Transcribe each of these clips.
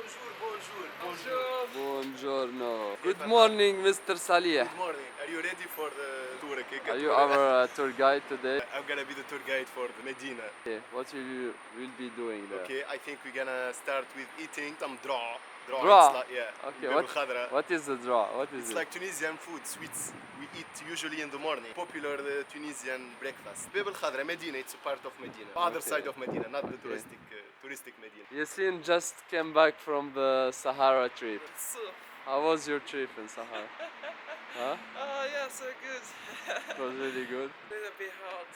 Bonjour. Buongiorno. Good morning, Mr. Salih. Good morning. Are you ready for the tour? Are you our tour guide today? I'm gonna be the tour guide for the Medina. Okay, what will be doing there? Okay, I think we're gonna start with eating some droo. Droo? It's like, yeah. Okay, Beb el Khadra. what is the draw? What is It's it? like Tunisian food, sweets. We eat usually in the morning. Popular Tunisian breakfast. Beb el Khadra, Medina. It's a part of Medina. Other Okay. side of Medina, not the Okay. touristic Medina. Yasin just came back from the Sahara trip. So, How was your trip in Sahara? Huh? yeah, so good. It was really good. Little bit hard.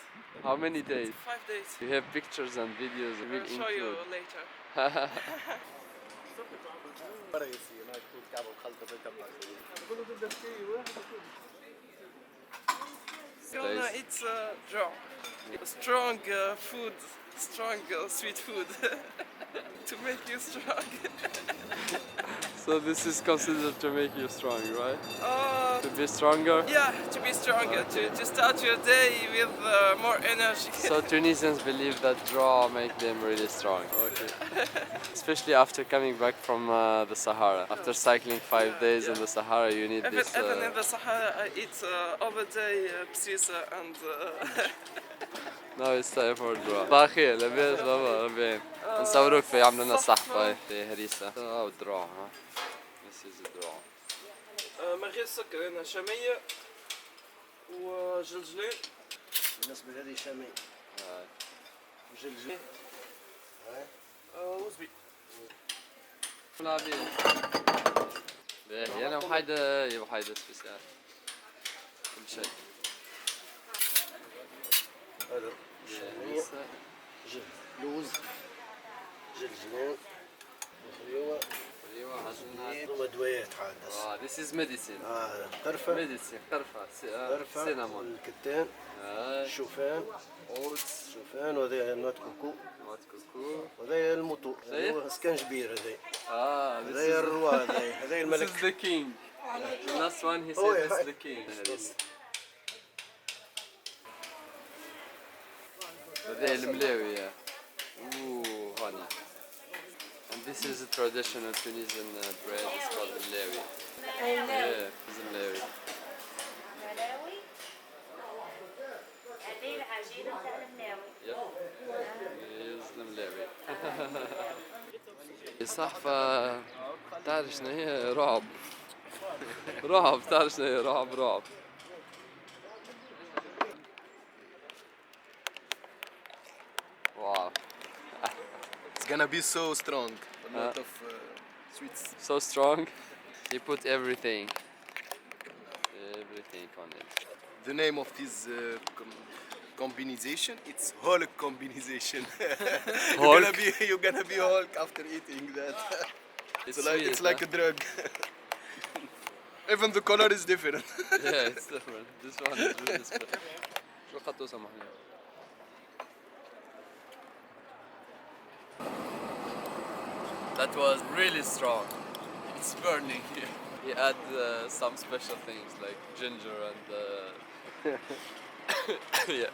How many days? 5 days. You have pictures and videos we I'll will show you include. later. Gonna eat droo. Strong food, strong sweet food to make you strong. So this is considered to make you strong, right? Uh, To be stronger? yeah, to be stronger, Okay. to start your day with more energy. So Tunisians believe that draw make them really strong. Okay. Especially after coming back from the Sahara. After cycling 5 days in the Sahara, you need Even, this. even in the Sahara, I eat all the day pizza and Now it's time for draw. صباح الخير، لاباس بابا ربي نصوروك في يعملوا لنا صحفة في هريسة. Oh draw, huh? This is a draw. من غير سكر هنا شامية وجلجلين بالنسبة لهذه شامي جلجل وزبي. باهي أنا وحيدة يا وحيدة سبيسيال. كل شيء. هذا شامية لوز جلجلين وخيوة ايوه عجلنا. ودويات حادث This is medicine. قرفة Medicine. قرفة. قرفة Cinnamon. والكتان شوفان Oats. شوفان وهذا نوت كوكو What cuckoo. وهذا المطو صحيح؟ هو سكنجبير هذا This هذا is الروا هذا this الملك is the king. The last one he Oh, said yeah. is the king. هذا الملاوي. Ooh, honey. And this is a traditional Tunisian bread. It's called الملاوي. Yeah, it's الملاوي. ملاوي هذه العجينة تاع الملاوي. Yes, الملاوي. الصحفة تعرف شنو هي؟ رعب. رعب، تعرف شنو هي؟ رعب. Wow. It's gonna be so strong. A lot of sweets. So strong. He put everything on it. The name of this combination, it's Hulk combination. Hulk? You're gonna be Hulk after eating that. It's It's sweet, like a drug. Even the color is different. Yeah, it's different. This one is really special. شو خطوة سامحني. That was really strong. It's burning here. He add some special things like ginger and yeah.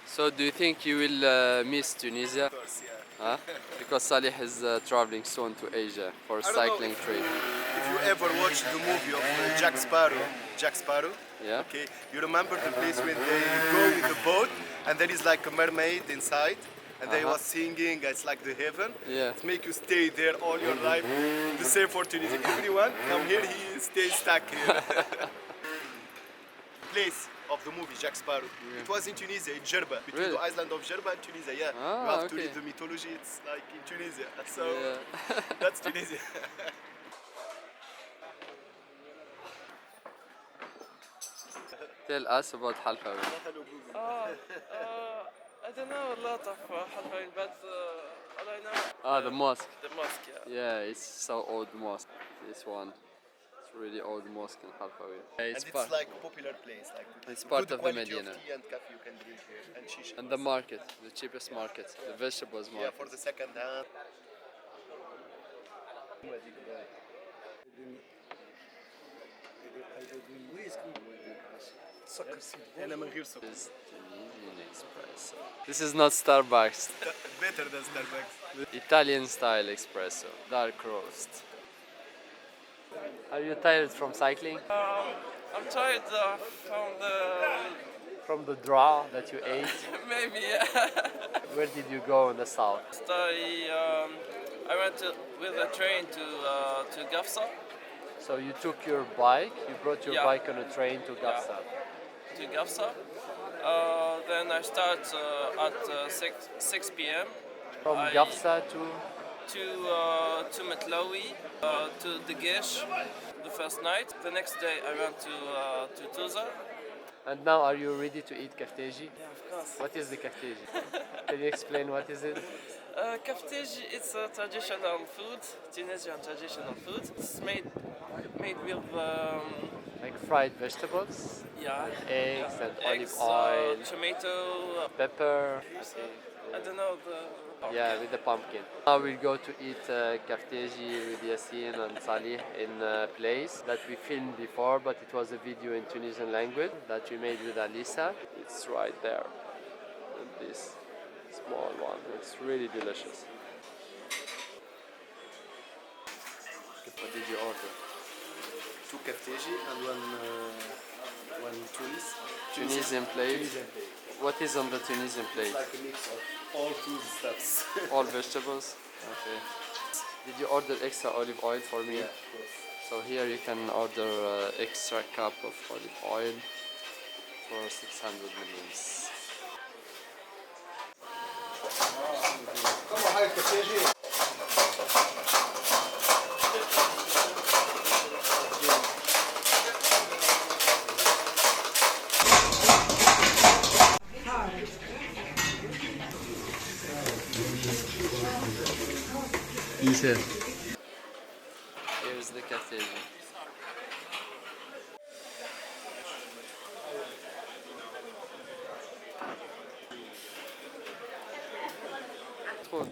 So do you think you will miss Tunisia? Of course, yeah. Huh? Because Salih is traveling soon to Asia for a don't know cycling trip. If you ever watched the movie of Jack Sparrow, Yeah? okay, you remember the place when they go with the boat and there is like a mermaid inside and they was singing, it's like the heaven. Yeah. It make you stay there all your life. The same for Tunisia. Everyone come here, he stays stuck here. Place of the movie Jack Sparrow. It was in Tunisia, in Jerba, between Really? the island of Jerba and Tunisia. Yeah, Ah, you have to okay. read the mythology. It's like in Tunisia. So Yeah. that's Tunisia. Tell us about Halfaouin. I don't know a lot of Halfaouin, but all I know The mosque. the mosque. Yeah. Yeah, it's so old mosque. This one. It's really old mosque in Halfaouin. And it's like a popular place. Like It's part good of the quality Medina. Of tea and coffee you can drink here and shisha. And the market, the cheapest market, the vegetables Yeah, market. for the second hand. سكر سيدي هنا من غير سكر. This Tunisian espresso. This is not Starbucks. Better than Starbucks. Italian style espresso, dark roast. Are you tired from cycling? I'm tired From the draw that you ate? maybe, yeah. Where did you go in the south? I went with a train to Gafsa. So you took your bike, you brought your Yeah. bike on a train to Gafsa. Then I start at 6 p.m. From I- Gafsa to Metlawi, to the Gish the first night. The next day I went to Tuza. and now are you ready to eat Kafteji? Yeah, of course. What is the Kafteji? Can you explain what is it? Kafteji, it's a traditional food, Tunisian traditional food. It's made with Like fried vegetables, eggs and olive oil, tomato. pepper. I don't know Yeah, with the pumpkin. Now we'll go to eat Kafteji with Yassine and Salih in a place that we filmed before, but it was a video in Tunisian language that we made with Alisa. It's right there. And this small one. It's really delicious. What did you order? 2 Kafteji and one Tunis. Tunisian plate. What is on the Tunisian plate? Like a mix of all food stuffs. All vegetables. Okay. Did you order extra olive oil for me? Yeah, of course. So here you can order extra cup of olive oil for 600 millions. Here's the Kafteji.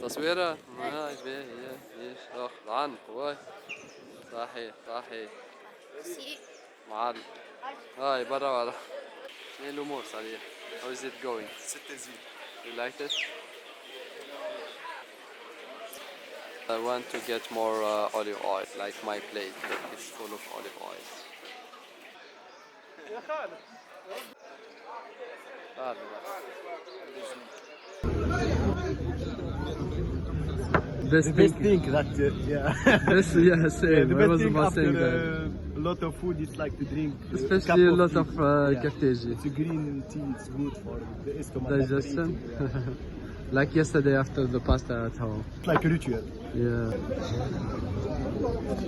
تصويرة ما ايش اخ عن هواي صحيح معلم هاي برا ايه الامور صحيح. How is it going? 6 زين. You liked it? I want to get more olive oil, like my plate. It's full of olive oil. Best thing that Best, yeah, same. the I best was thing about after saying that. a lot of food is like to drink Especially a lot of Kafteji. It's a green tea. It's good for the stomach Digestion. Like yesterday after the pasta at home. It's like a ritual. Yeah.